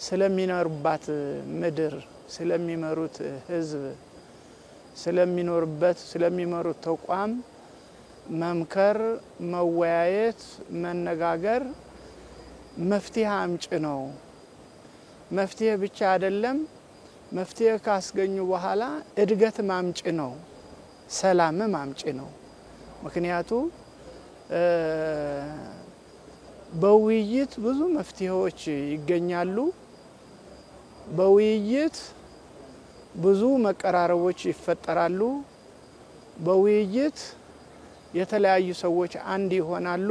ስለሚኖርባት ምድር ስለሚመሩት ህዝብ ስለሚኖርበት ስለሚመሩት ተቋም መምከር መወያየት መነጋገር መፍትሄ አምጭ ነው መፍትሄ ብቻ አይደለም መፍትሄ ካስገኙ በኋላ እድገት ማምጭ ነው ሰላም ማምጭ ነው ምክንያቱም በውይይት ብዙ መፍትሄዎች ይገኛሉ በውይይት ብዙ መቀራረቦች ይፈጠራሉ በውይይት የተለያዩ ሰዎች አንድ ይሆናሉ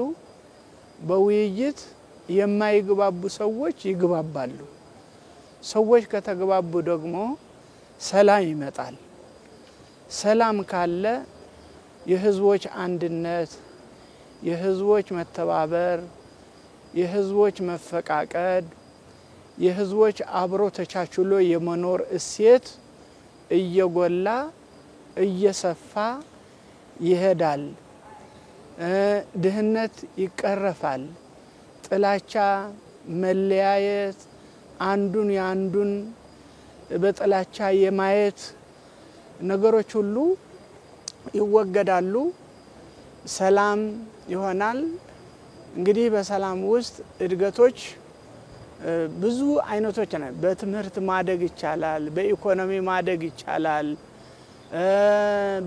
በውይይት የማይግባቡ ሰዎች ይግባባሉ ሰዎች ከተግባቡ ደግሞ ሰላም ይመጣል ሰላም ካለ የህዝቦች አንድነት የህዝቦች መተባበር የህዝቦች መፈቃቀድ የህዝቦች አብሮ ተቻችሎ የመኖር እሴት እየጎላ እየሰፋ ይሄዳል ድህነት ይቀረፋል ጥላቻ መለያየት አንዱን ያንዱን በጥላቻ የማየት ነገሮች ሁሉ ይወገዳሉ ሰላም ይሆናል እንግዲህ በሰላም ውስጥ እድገቶች ብዙ አይነቶች ናቸው በትምህርት ማደግ ይቻላል በኢኮኖሚ ማደግ ይቻላል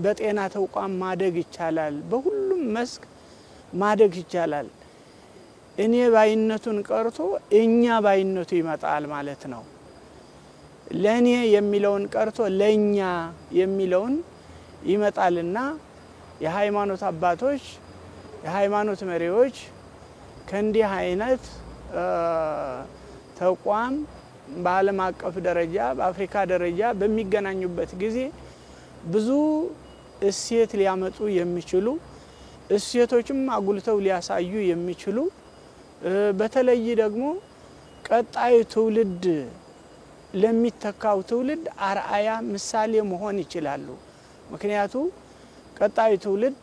በጤና ተቋም ማደግ ይቻላል በሁሉም መስክ ማደግ ይቻላል እኔ ባይነቱን ቀርቶ እኛ ባይነቱ ይመጣል ማለት ነው ለኔ የሚለውን ቀርቶ ለኛ የሚለውን ይመጣልና የሃይማኖት አባቶች የሃይማኖት መሪዎች ከእንዲህ አይነት ተቋም በዓለም አቀፍ ደረጃ በአፍሪካ ደረጃ በሚገናኙበት ጊዜ ብዙ እሴት ሊያመጡ የሚችሉ እሴቶችም አጉልተው ሊያሳዩ የሚችሉ በተለይ ደግሞ ቀጣይ ትውልድ ለሚተካው ትውልድ አርአያ ምሳሌ መሆን ይችላሉ ምክንያቱም ቀጣይ ትውልድ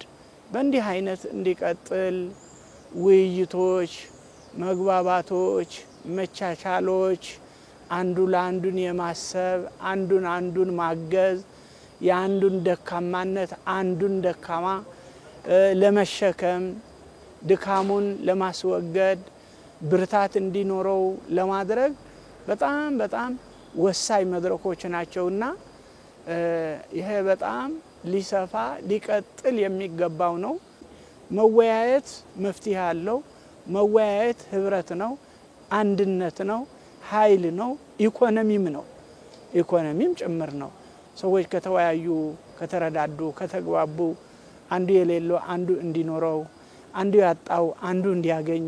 በእንዲህ አይነት እንዲቀጥል ውይይቶች መግባባቶች መቻቻሎች አንዱ ለአንዱን የማሰብ አንዱን ማገዝ የአንዱን ደካማነት አንዱን ደካማ ለመሸከም ድካሙን ለማስወገድ ብርታት እንዲኖረው ለማድረግ በጣም ወሳኝ መድረኮች ናቸውና ይሄ በጣም ሊሰፋ ሊቀጥል የሚገባው ነው መወያየት መፍትሄ አለው መወያየት ህብረት ነው አንድነት ነው ኃይል ነው ኢኮኖሚም ነው ኢኮኖሚም ጭምር ነው ሰዎች ከተወያዩ ከተረዳዱ ከተግባቡ አንዱ የሌለው አንዱ እንዲኖረው አንዱ ያጣው አንዱ እንዲያገኝ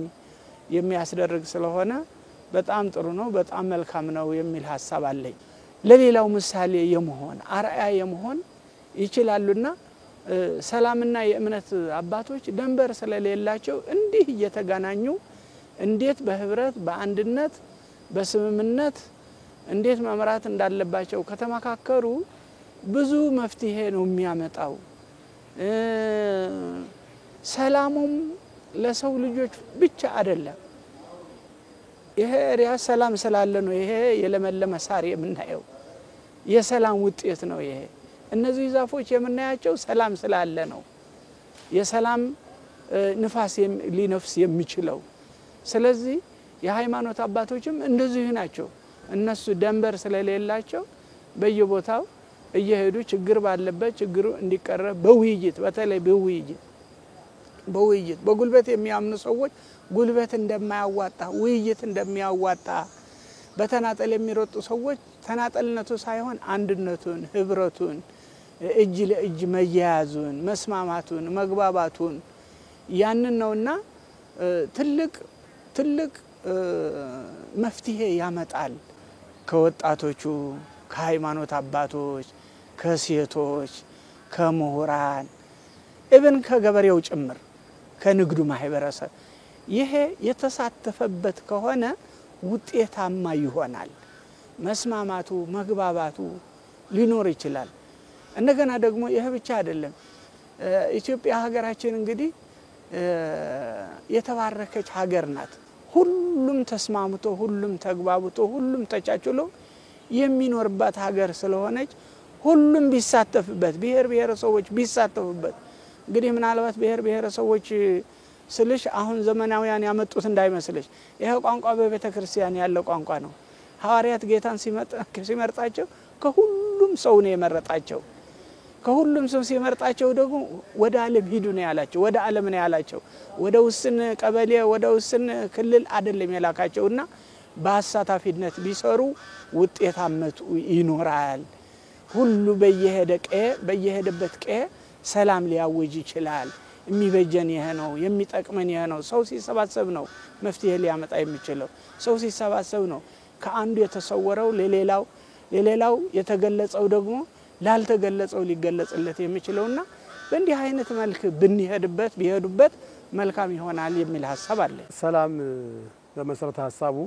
የሚያስደርግ ስለሆነ በጣም ጥሩ ነው በጣም መልካም ነው የሚል ሐሳብ አለኝ ለሌላው ምሳሌ የመሆን አርአያ የመሆን ይችላሉና ሰላምና የእምነት አባቶች ደንበር ስለሌላቸው እንዲህ እየተገናኙ እንዴት በህብረት በአንድነት በስምምነት እንዴት መምራት እንዳለባቸው ከተመካከሩ ብዙ መፍትሄ ነው የሚያመጣው ሰላሙም ለሰው ልጆች ብቻ አይደለም ይሄ ሪያ ሰላም ስላለ ነው ይሄ የለመለመ ሳር የምናየው የሰላም ውጤት ነው ይሄ እነዚህ ዛፎች የምናያቸው ሰላም ስላለ ነው የሰላም ንፋስ ሊነፍስ የሚችለው ስለዚህ የሃይማኖት አባቶችም እንደዚህ ናቸው እነሱ ደንበር ስለሌላቸው በየቦታው እየሄዱ ችግር ባለበት ችግሩ እንዲቀረብ በውይይት በተለይ በውይይት በጉልበት የሚያምኑ ሰዎች ጉልበት እንደማያዋጣ ውይይት እንደሚያዋጣ በተናጠል የሚሮጡ ሰዎች ተናጠልነቱ ሳይሆን አንድነቱን ህብረቱን እጅ ለእጅ መያያዙን መስማማቱን መግባባቱን ያንን ነውና ትልቅ መፍትሄ ያመጣል ከወጣቶቹ ከሃይማኖት አባቶች ከሴቶች ከመሁራን ኢቭን ከገበሬው ጭምር ከንግዱ ማህበረሰብ ይሄ የተሳተፈበት ከሆነ ውጤታማ ይሆናል መስማማቱ መግባባቱ ሊኖር ይችላል እንደገና ደግሞ ይሄ ብቻ አይደለም ኢትዮጵያ ሀገራችን እንግዲህ የተባረከች ሀገር ናት ሁሉም ተስማምቶ ሁሉም ተግባብቶ ሁሉም ተቻችሎ የሚኖርባት ሀገር ስለሆነች ሁሉም ቢሳተፍበት ብሔር ብሔረሰቦች ቢሳተፉበት እንግዲህ ምናልባት ብሔር ብሔረሰቦች ስልሽ አሁን ዘመናዊያን ያመጡት እንዳይመስልሽ ይሄ ቋንቋ በቤተ ክርስቲያን ያለ ቋንቋ ነው ሐዋርያት ጌታን ሲመርጣቸው ከሁሉም ሰው ነው የመረጣቸው ከሁሉም ሰው ሲመርጣቸው ደግሞ ወደ ዓለም ሂዱ ነው ያላቸው ወደ ዓለም ነው ያላቸው ወደ ውስን ቀበሌ ወደ ውስን ክልል አይደለም የላካቸውና በአሳታፊነት ቢሰሩ ውጤታመቱ ይኖራል ሁሉ በየሄደበት ቀ ሰላም ሊያውጅ ይችላል የሚበጀን ይሄ ነው የሚጠቅመን ይሄ ነው ሰው ሲሰባሰብ ነው መፍትሄ ሊያመጣ የሚችለው ሰው ሲሰባሰብ ነው ከአንዱ የተሰወረው ለሌላው የተገለጸው ደግሞ ላልተገለጸው ሊገለጽለት የሚችለውና በእንዲህ አይነት መልክ ቢሄዱበት መልካም ይሆናል የሚል ሐሳብ አለ ሰላም በመሰረተ ሐሳቡ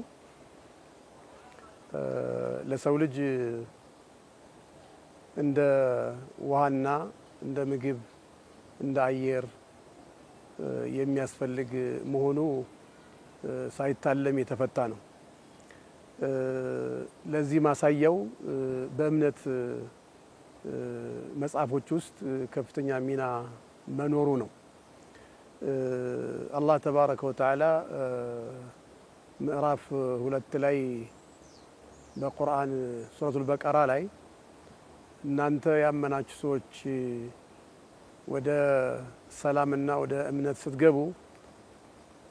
ለሰው ልጅ እንደ ውሃና እንደ ምግብ እንደ አየር የሚያስፈልግ መሆኑ ሳይታለም የተፈታ ነው ለዚህ ማሳያው በእምነት መጽሐፎች ውስጥ ከፍተኛ ሚና መኖሩ ነው አላህ ተባረከ ወተዓላ ምዕራፍ 2 ላይ በቁርአን ሱረቱል በቀራ ላይ እናንተ ያመናችሁ ሰዎች ወደ ሰላምና ወደ እምነት ስትገቡ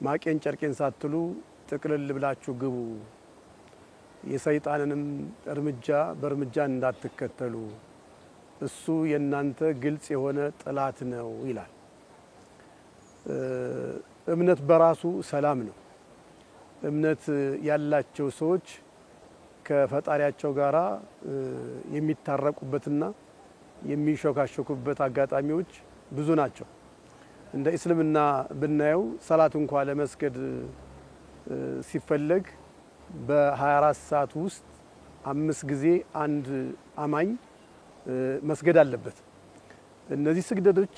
ማቄን ጨርቄን ሳትሉ ጥቅልል ብላችሁ ግቡ የሰይጣንንም በእርምጃ እንዳትከተሉ እሱ የናንተ ግልጽ የሆነ ጥላት ነው ይላል እምነት በራሱ ሰላም ነው እምነት ያላቸው ሰዎች ከፈጣሪያቸው ጋራ የሚታረቁበትና የሚሾካሾኩበት አጋጣሚዎች ብዙ ናቸው እንደ እስልምና ብናየው ሰላት እንኳን ለመስገድ ሲፈለግ በ24 ሰዓት ውስጥ 5 ጊዜ አንድ አማኝ መስገድ አለበት እነዚህ ስግደቶች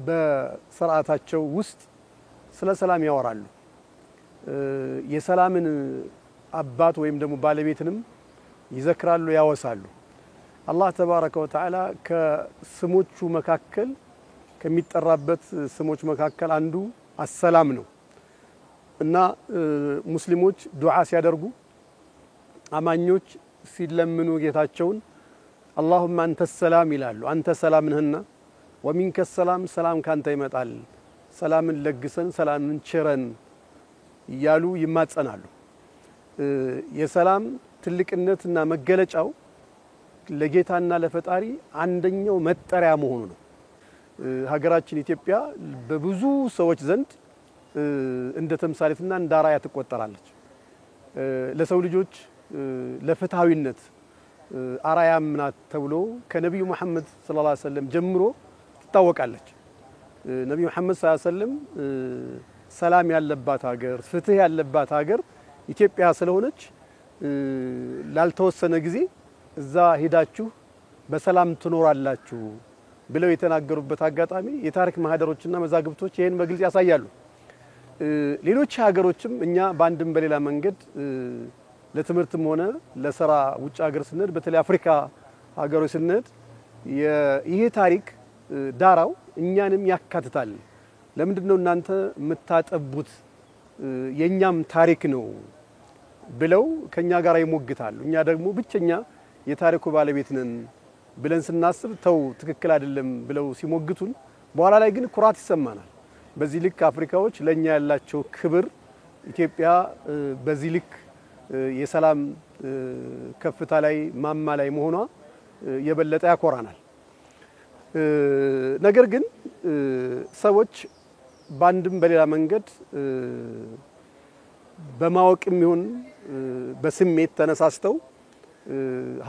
በሥርዓታቸው ውስጥ ስለ ሰላም ያወራሉ የሰላምን አባት ወይም ደግሞ ባለቤትንም ይዘክራሉ ያወሳሉ አላህ ተባረከ ወተዓላ ከስሞቹ መካከል ከሚጠራበት ስሞች መካከል አንዱ አሰላም ነው እና ሙስሊሞች ዱዓ ሲያደርጉ አማኞች ሲለምኑ ጌታቸውን اللهم انت السلام ይላሉ አንተ ሰላም ነህና ومنك السلام ሰላም ካንተ ይመጣል ሰላምን ለግሰን ሰላምን ቸረን ይያሉ ይማጸናሉ የሰላም ትልቅነትና መገለጫው ለጌታና ለፈጣሪ አንደኛው መጠሪያ መሆኑ ነው ሀገራችን ኢትዮጵያ በብዙ ሰዎች ዘንድ እንደ ተምሳሌትና እንደ አራያ ተቆጠራለች ለሰው ልጆች ለፍትሃዊነት አራያም ናት ተብሎ ከነብዩ መሐመድ ሰለላሁ ዐለይሂ ወሰለም ጀምሮ ትታወቃለች ነብዩ መሐመድ ሰለላሁ ዐለይሂ ወሰለም ሰላም ያለባት ሀገር ፍትህ ያለባት ሀገር ኢትዮጵያ ስለሆነች ላልተወሰነ ጊዜ እዛ ሄዳችሁ በሰላም ትኖራላችሁ ብለው የተናገሩበት አጋጣሚ የታሪክ ማህደሮችና መዛግብቶች ይሄን በግልጽ ያሳያሉ ሌሎች ሀገሮችም እኛ ባንድም በሌላ መንገድ ለትምህርትም ሆነ ለሥራ ውጭ ሀገር ስንሄድ በተለይ አፍሪካ ሀገሮች ስንሄድ ይሄ ታሪክ ዳራው እኛንም ያካትታል ለምንድነው እናንተ የምታጠቡት የኛም ታሪክ ነው ብለው ከኛ ጋር ይሞግታሉ እኛ ደግሞ ብቸኛ የታሪኩ ባለቤት ነን ብለን ስናስብ ተው ትክክል አይደለም ብለው ሲሞግቱን በኋላ ላይ ግን ኩራት ይሰማናል በዚህ ልክ አፍሪካዎች ለኛ ያላቸው ክብር ኢትዮጵያ በዚህ ልክ የሰላም ከፍታ ላይ ማማ ላይ መሆኗ የበለጠ ያኮራናል ነገር ግን ሰዎች ባንድም በሌላ መንገድ በማወቅም ይሁን በስሜት ተነሳስተው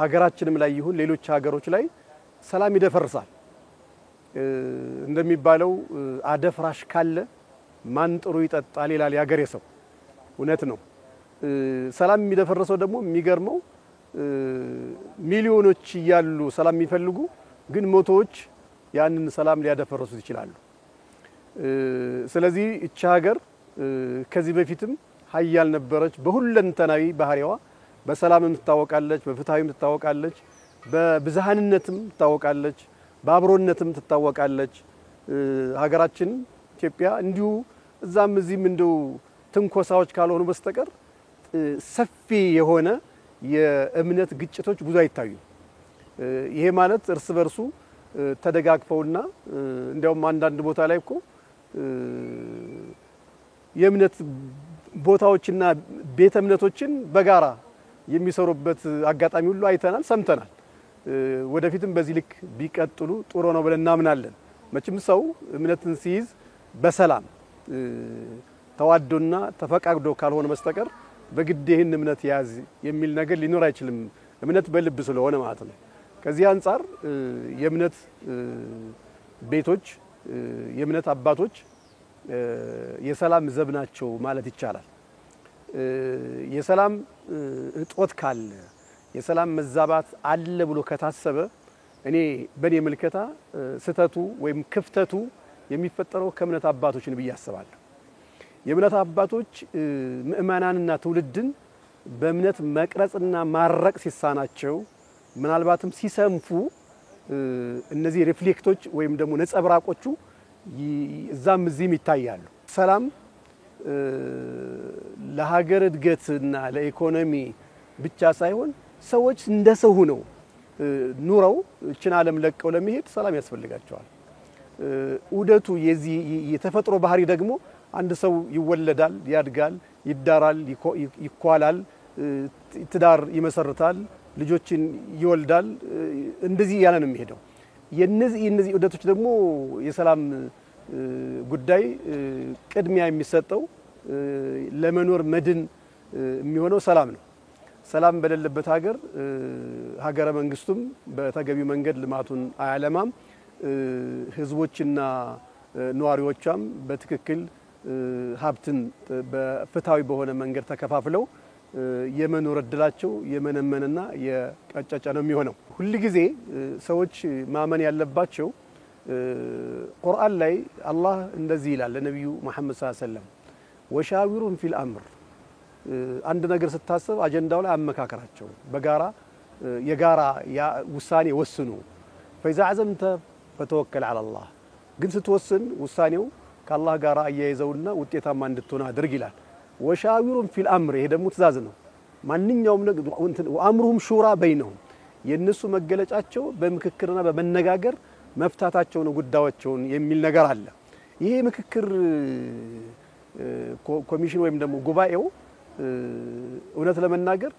ሀገራችንም ላይ ይሁን ሌሎች ሀገሮች ላይ ሰላም ይደፈርሳል እንደሚባለው አደፍራሽ ካለ ማን ጥሩ ይጠጣል ይላል ያገሬ ሰው እውነት ነው ሰላም የሚደፈርሰው ደግሞ የሚገርመው ሚሊዮኖች ይያሉ ሰላም የሚፈልጉ ግን ሞቶዎች ያንን ሰላም ሊያደፈርሱት ይችላሉ ስለዚህ እቺ ሀገር ከዚህ በፊትም ሀያል ነበረች። በሁለንተናዊ ባህሪዋ በሰላምም ትታወቃለች፣ በፍትሃዊም ትታወቃለች፣ በብዝሃንነትም ትታወቃለች፣ በአብሮነትም ትታወቃለች። ሀገራችን ኢትዮጵያ እንዲሁ እዛም እዚህም እንደው ትንኮሳዎች ካልሆኑ በስተቀር ሰፊ የሆነ የእምነት ግጭቶች ብዙ አይታዩም። ይሄ ማለት እርስ በርሱ ተደጋግፈውና እንዲያውም አንዳንድ ቦታ ላይ እኮ የእምነት ቦታዎችና ቤተ እምነቶችን በጋራ የሚሰሩበት አጋጣሚ ሁሉ አይተናል፣ ሰምተናል። ወደፊትም በዚህ ልክ ቢቀጥሉ ጥሩ ነው ብለን እናምናለን። መቼም ሰው እምነትን ሲይዝ በሰላም ተዋዶና ተፈቃቅዶ ካልሆነ በስተቀር በግድ ይህን እምነት ያዝ የሚል ነገር ሊኖር አይችልም። እምነት በልብ ስለሆነ ማለት ነው። ከዚህ አንፃር የእምነት ቤቶች የእምነት አባቶች የሰላም ዘብ ናቸው ማለት ይቻላል። የሰላም እጦት ካለ የሰላም መዛባት አለ ብሎ ከታሰበ እኔ በኔ መልከታ ስተቱ ወይም ክፍተቱ የሚፈጠረው ከእምነት አባቶች ነው ብዬ አስባለሁ። የእምነት አባቶች ምእመናንና ትውልድን በእምነት መቅረጽና ማረቅ ሲሳናቸው ምናልባትም ሲሰንፉ እነዚህ ሪፍሌክቶች ወይም ደግሞ ነጸብራቆቹ እዛም እዚህም ይታያሉ። ሰላም ለሀገር እድገትና ለኢኮኖሚ ብቻ ሳይሆን ሰዎች እንደ ሰው ሆነው ኑረው እችን ዓለም ለቀው ለመሄድ ሰላም ያስፈልጋቸዋል። ኡደቱ የዚህ የተፈጥሮ ባህሪ ደግሞ አንድ ሰው ይወለዳል፣ ያድጋል፣ ይዳራል፣ ይኳላል፣ ትዳር ይመሰርታል፣ ልጆችን ይወልዳል። እንደዚህ ያለ ነው የሚሄደው። የነዚህ ኡደቶች ደግሞ የሰላም ጉዳይ ቅድሚያ የሚሰጠው ለመኖር መድን የሚሆነው ሰላም ነው። ሰላም በሌለበት ሀገረ መንግስቱም በተገቢው መንገድ ልማቱን አያለማም። ህዝቦችና ነዋሪዎቿም በትክክል ሀብትን በፍትሃዊ በሆነ መንገድ ተከፋፍለው የመኖር እድላቸው የመነመንና የቀጨጨ ነው የሚሆነው። ሁሉ ጊዜ ሰዎች ማመን ያለባቸው ቁርአን ላይ አላህ እንደዚህ ይላል ለነብዩ መሐመድ ሰለላሁ ዐለይሂ ወሰለም ወሻዊሩን ፊል አምር አንድ ነገር ስታስብ አጀንዳው ላይ አመካከራቸው፣ በጋራ የጋራ ውሳኔ ወስኑ። ፈኢዛ አዘምተ ፈተወከል ዐለላህ ግን ስትወስን ውሳኔው ከአላህ ጋር አያይዘውና ውጤታማ እንድትሆን አድርግ ይላል። ወሻዊሩን ፊል አምር ይሄ ደግሞ ትእዛዝ ነው። ማንኛውም ነገር ወአምሩሁም ሹራ በይነሁም የነሱ መገለጫቸው በምክክርና በመነጋገር መፍታታቸው ነው ጉዳዮቻቸውን የሚል ነገር አለ። ይሄ ምክክር ኮሚሽን ወይም ደግሞ ጉባኤው እውነት ለመናገር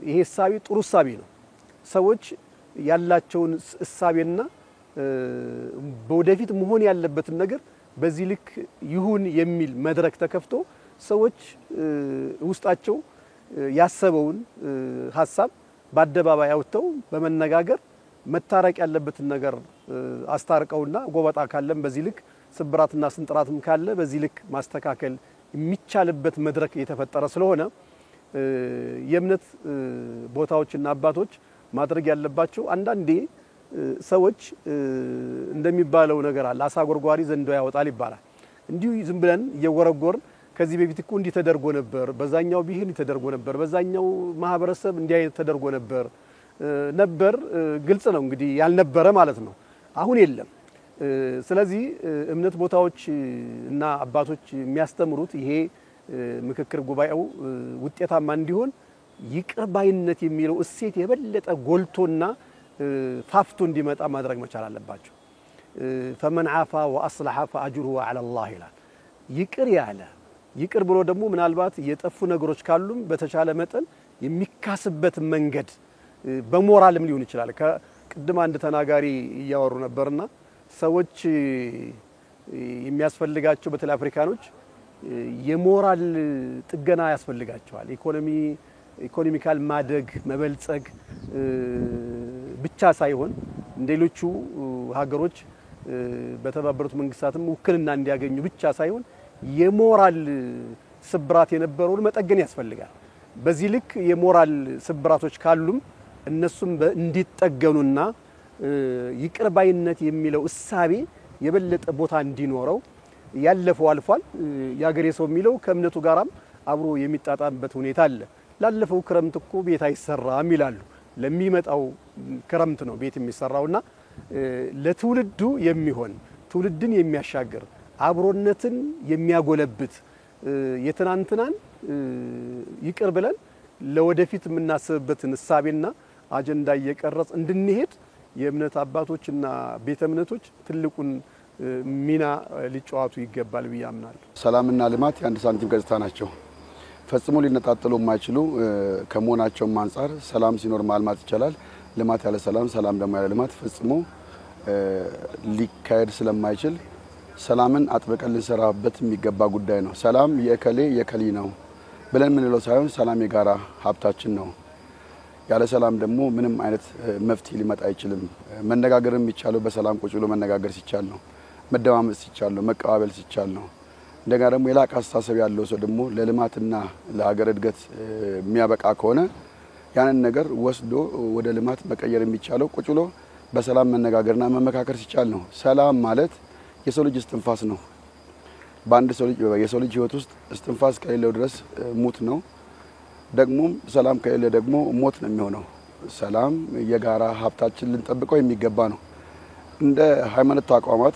ይሄ እሳቤ ጥሩ እሳቤ ነው። ሰዎች ያላቸውን እሳቤና በወደፊት መሆን ያለበትን ነገር በዚህ ልክ ይሁን የሚል መድረክ ተከፍቶ ሰዎች ውስጣቸው ያሰበውን ሐሳብ በአደባባይ አውጥተው በመነጋገር መታረቅ ያለበትን ነገር አስታርቀውና ጎበጣ ካለም በዚህ ልክ ስብራትና ስንጥራትም ካለ በዚህ ልክ ማስተካከል የሚቻልበት መድረክ የተፈጠረ ስለሆነ የእምነት ቦታዎችና አባቶች ማድረግ ያለባቸው አንዳንዴ ሰዎች እንደሚባለው ነገር አለ አሳ ጎርጓሪ ዘንዶ ያወጣል ይባላል። እንዲሁ ዝም ብለን እየወረጎርን ከዚህ በፊት እኮ እንዲህ ተደርጎ ነበር፣ በዛኛው ቢህን ተደርጎ ነበር፣ በዛኛው ማህበረሰብ እንዲህ አይነት ተደርጎ ነበር ግልጽ ነው እንግዲህ ያልነበረ ማለት ነው። አሁን የለም። ስለዚህ እምነት ቦታዎች እና አባቶች የሚያስተምሩት ይሄ ምክክር ጉባኤው ውጤታማ እንዲሆን ይቅር ባይነት የሚለው እሴት የበለጠ ጎልቶና ፋፍቶ እንዲመጣ ማድረግ መቻል አለባቸው። ፈመን ዓፋ ወአስለሐ ፈአጅሩሁ ዐለላህ ይላል። ይቅር ያለ ይቅር ብሎ ደግሞ ምናልባት የጠፉ ነገሮች ካሉም በተቻለ መጠን የሚካስበት መንገድ በሞራልም ሊሆን ይችላል። ከቅድም አንድ ተናጋሪ እያወሩ ነበርና ሰዎች የሚያስፈልጋቸው በተለይ አፍሪካኖች የሞራል ጥገና ያስፈልጋቸዋል። ኢኮኖሚካል ማደግ መበልጸግ ብቻ ሳይሆን እንደሌሎቹ ሀገሮች በተባበሩት መንግስታትም ውክልና እንዲያገኙ ብቻ ሳይሆን የሞራል ስብራት የነበረውን መጠገን ያስፈልጋል። በዚህ ልክ የሞራል ስብራቶች ካሉም እነሱም እንዲጠገኑና ይቅር ባይነት የሚለው እሳቤ የበለጠ ቦታ እንዲኖረው ያለፈው አልፏል። ያገሬ ሰው የሚለው ከእምነቱ ጋራም አብሮ የሚጣጣምበት ሁኔታ አለ። ላለፈው ክረምት እኮ ቤት አይሰራም ይላሉ። ለሚመጣው ክረምት ነው ቤት የሚሰራውና ለትውልዱ የሚሆን ትውልድን የሚያሻግር አብሮነትን የሚያጎለብት የትናንትናን ይቅር ብለን ለወደፊት የምናስብበትን እሳቤና አጀንዳ እየቀረጽ እንድንሄድ የእምነት አባቶችና ቤተ እምነቶች ትልቁን ሚና ሊጫወቱ ይገባል ብዬ አምናለሁ። ሰላምና ልማት የአንድ ሳንቲም ገጽታ ናቸው። ፈጽሞ ሊነጣጠሉ የማይችሉ ከመሆናቸውም አንፃር ሰላም ሲኖር ማልማት ይቻላል። ልማት ያለ ሰላም፣ ሰላም ደግሞ ያለ ልማት ፈጽሞ ሊካሄድ ስለማይችል ሰላምን አጥብቀን ልንሰራበት የሚገባ ጉዳይ ነው። ሰላም የእከሌ የከሊ ነው ብለን የምንለው ሳይሆን ሰላም የጋራ ሀብታችን ነው። ያለ ሰላም ደግሞ ምንም አይነት መፍትሄ ሊመጣ አይችልም። መነጋገር የሚቻለው በሰላም ቁጭ ብሎ መነጋገር ሲቻል ነው። መደማመጥ ሲቻል ነው። መቀባበል ሲቻል ነው። እንደገና ደግሞ የላቀ አስተሳሰብ ያለው ሰው ደግሞ ለልማትና ለሀገር እድገት የሚያበቃ ከሆነ ያንን ነገር ወስዶ ወደ ልማት መቀየር የሚቻለው ቁጭ ብሎ በሰላም መነጋገርና መመካከር ሲቻል ነው። ሰላም ማለት የሰው ልጅ እስትንፋስ ነው። በአንድ የሰው ልጅ ህይወት ውስጥ እስትንፋስ ከሌለው ድረስ ሙት ነው። ደግሞም ሰላም ከሌለ ደግሞ ሞት ነው የሚሆነው። ሰላም የጋራ ሀብታችን ልንጠብቀው የሚገባ ነው። እንደ ሃይማኖት ተቋማት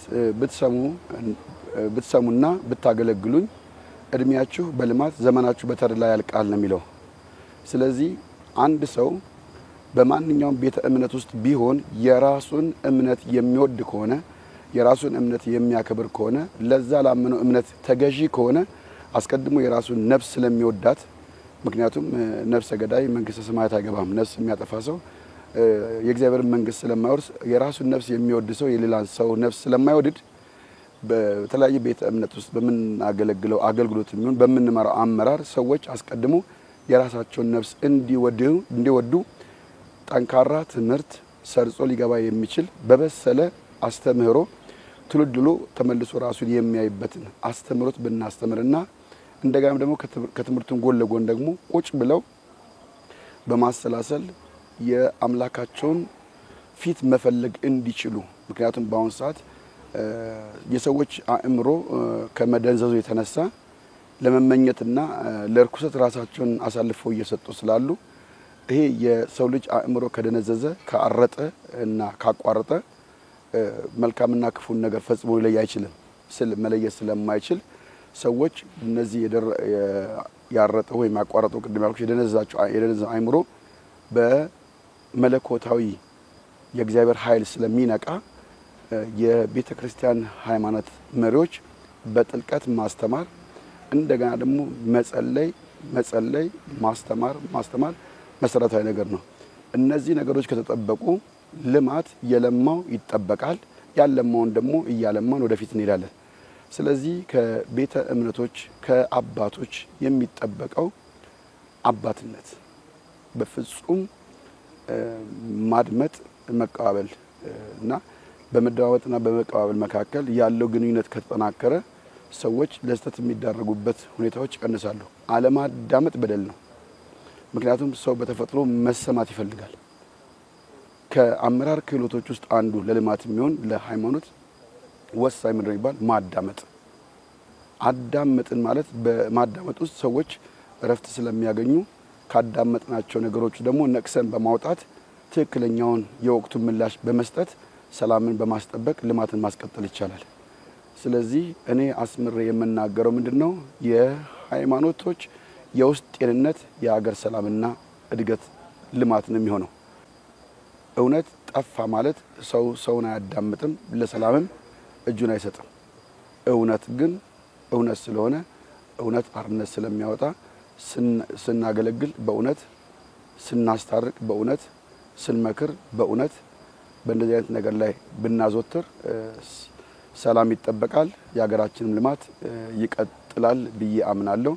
ብትሰሙና ብታገለግሉኝ እድሜያችሁ በልማት ዘመናችሁ በተድላ ያልቃል ነው የሚለው። ስለዚህ አንድ ሰው በማንኛውም ቤተ እምነት ውስጥ ቢሆን የራሱን እምነት የሚወድ ከሆነ የራሱን እምነት የሚያከብር ከሆነ ለዛ ላመነው እምነት ተገዢ ከሆነ አስቀድሞ የራሱን ነፍስ ስለሚወዳት፣ ምክንያቱም ነፍሰ ገዳይ መንግስተ ሰማያት አይገባም። ነፍስ የሚያጠፋ ሰው የእግዚአብሔርን መንግስት ስለማይወርስ የራሱን ነፍስ የሚወድ ሰው የሌላን ሰው ነፍስ ስለማይወድድ በተለያየ ቤተ እምነት ውስጥ በምናገለግለው አገልግሎት የሚሆን በምንመራው አመራር ሰዎች አስቀድሞ የራሳቸውን ነፍስ እንዲወዱ ጠንካራ ትምህርት ሰርጾ ሊገባ የሚችል በበሰለ አስተምህሮ ትውልድ ተመልሶ ራሱን የሚያይበትን አስተምሮት ብናስተምርና እንደገና ደግሞ ከትምህርቱን ጎን ለጎን ደግሞ ቁጭ ብለው በማሰላሰል የአምላካቸውን ፊት መፈለግ እንዲችሉ። ምክንያቱም በአሁን ሰዓት የሰዎች አእምሮ ከመደንዘዙ የተነሳ ለመመኘትና ለርኩሰት ራሳቸውን አሳልፈው እየሰጡ ስላሉ ይሄ የሰው ልጅ አእምሮ ከደነዘዘ ካረጠ እና ካቋረጠ መልካምና ክፉን ነገር ፈጽሞ ሊለይ አይችልም። መለየት ስለማይችል ሰዎች እነዚህ ያረጠው ወይም ያቋረጠው ቅድም ያልኩት የደነዘዘ አእምሮ በመለኮታዊ የእግዚአብሔር ኃይል ስለሚነቃ የቤተ ክርስቲያን ሃይማኖት መሪዎች በጥልቀት ማስተማር እንደገና ደግሞ መጸለይ ማስተማር መሰረታዊ ነገር ነው። እነዚህ ነገሮች ከተጠበቁ ልማት የለማው ይጠበቃል። ያለማውን ደግሞ እያለማን ወደፊት እንሄዳለን። ስለዚህ ከቤተ እምነቶች ከአባቶች የሚጠበቀው አባትነት በፍጹም ማድመጥ፣ መቀባበል እና በመደዋወጥና በመቀባበል መካከል ያለው ግንኙነት ከተጠናከረ ሰዎች ለስተት የሚዳረጉበት ሁኔታዎች ይቀንሳሉ። አለማዳመጥ በደል ነው። ምክንያቱም ሰው በተፈጥሮ መሰማት ይፈልጋል። ከአመራር ክህሎቶች ውስጥ አንዱ ለልማት የሚሆን ለሃይማኖት ወሳኝ ምንድነው ይባል ማዳመጥ። አዳመጥን ማለት በማዳመጥ ውስጥ ሰዎች እረፍት ስለሚያገኙ ካዳመጥናቸው ነገሮች ደግሞ ነቅሰን በማውጣት ትክክለኛውን የወቅቱን ምላሽ በመስጠት ሰላምን በማስጠበቅ ልማትን ማስቀጠል ይቻላል። ስለዚህ እኔ አስምሬ የምናገረው ምንድነው የሃይማኖቶች የውስጥ ጤንነት የሀገር ሰላምና እድገት ልማት ነው የሚሆነው። እውነት ጠፋ ማለት ሰውን አያዳምጥም፣ ለሰላምም እጁን አይሰጥም። እውነት ግን እውነት ስለሆነ እውነት አርነት ስለሚያወጣ ስናገለግል በእውነት ስናስታርቅ በእውነት ስንመክር በእውነት በእንደዚህ አይነት ነገር ላይ ብናዘወትር ሰላም ይጠበቃል፣ የሀገራችንም ልማት ይቀጥላል ብዬ አምናለሁ።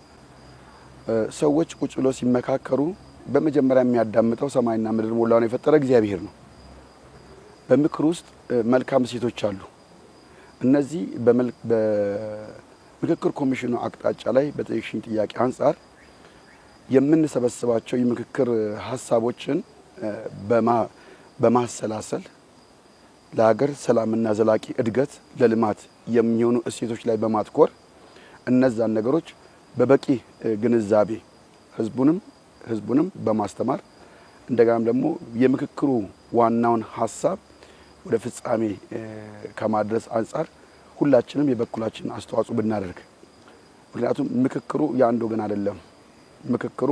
ሰዎች ቁጭ ብለው ሲመካከሩ በመጀመሪያ የሚያዳምጠው ሰማይና ምድር ሞላውን የፈጠረ እግዚአብሔር ነው። በምክር ውስጥ መልካም ሴቶች አሉ። እነዚህ በምክክር ኮሚሽኑ አቅጣጫ ላይ በጠየቅሽኝ ጥያቄ አንጻር የምንሰበስባቸው የምክክር ሀሳቦችን በማሰላሰል ለሀገር ሰላምና ዘላቂ እድገት ለልማት የሚሆኑ እሴቶች ላይ በማትኮር እነዛን ነገሮች በበቂ ግንዛቤ ህዝቡንም በማስተማር እንደገናም ደግሞ የምክክሩ ዋናውን ሐሳብ ወደ ፍጻሜ ከማድረስ አንፃር ሁላችንም የበኩላችን አስተዋጽኦ ብናደርግ። ምክንያቱም ምክክሩ ያንድ ወገን አይደለም። ምክክሩ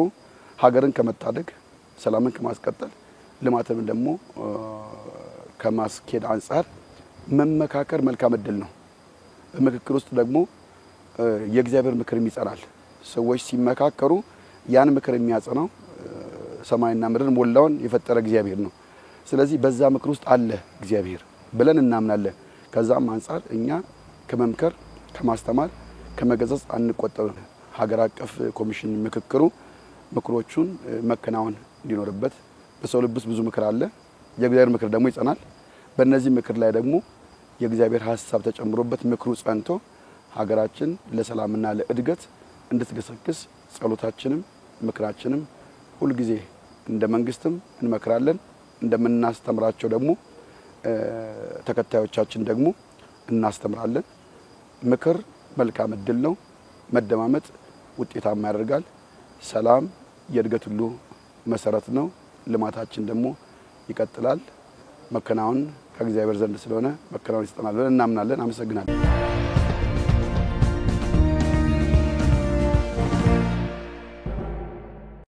ሀገርን ከመታደግ ሰላምን ከማስቀጠል ልማትን ደግሞ ከማስኬድ አንፃር መመካከር መልካም እድል ነው። በምክክር ውስጥ ደግሞ የእግዚአብሔር ምክር ይጸናል። ሰዎች ሲመካከሩ ያን ምክር የሚያጸናው ሰማይና ምድርን ሞላውን የፈጠረ እግዚአብሔር ነው። ስለዚህ በዛ ምክር ውስጥ አለ እግዚአብሔር ብለን እናምናለን። ከዛም አንፃር እኛ ከመምከር ከማስተማር ከመገሰጽ አንቆጠብም። ሀገር አቀፍ ኮሚሽን ምክክሩ ምክሮቹን መከናወን እንዲኖርበት በሰው ልብ ውስጥ ብዙ ምክር አለ። የእግዚአብሔር ምክር ደግሞ ይጸናል። በእነዚህ ምክር ላይ ደግሞ የእግዚአብሔር ሐሳብ ተጨምሮበት ምክሩ ጸንቶ ሀገራችን ለሰላምና ለእድገት እንድትገሰግስ ጸሎታችንም ምክራችንም ሁሉ ጊዜ እንደ መንግስትም እንመክራለን። እንደምናስተምራቸው ደግሞ ተከታዮቻችን ደግሞ እናስተምራለን። ምክር መልካም እድል ነው። መደማመጥ ውጤታማ ያደርጋል። ሰላም የእድገት ሁሉ መሰረት ነው። ልማታችን ደግሞ ይቀጥላል። መከናወን ከእግዚአብሔር ዘንድ ስለሆነ መከናወን ይስጠናል ብለን እናምናለን። አመሰግናለሁ።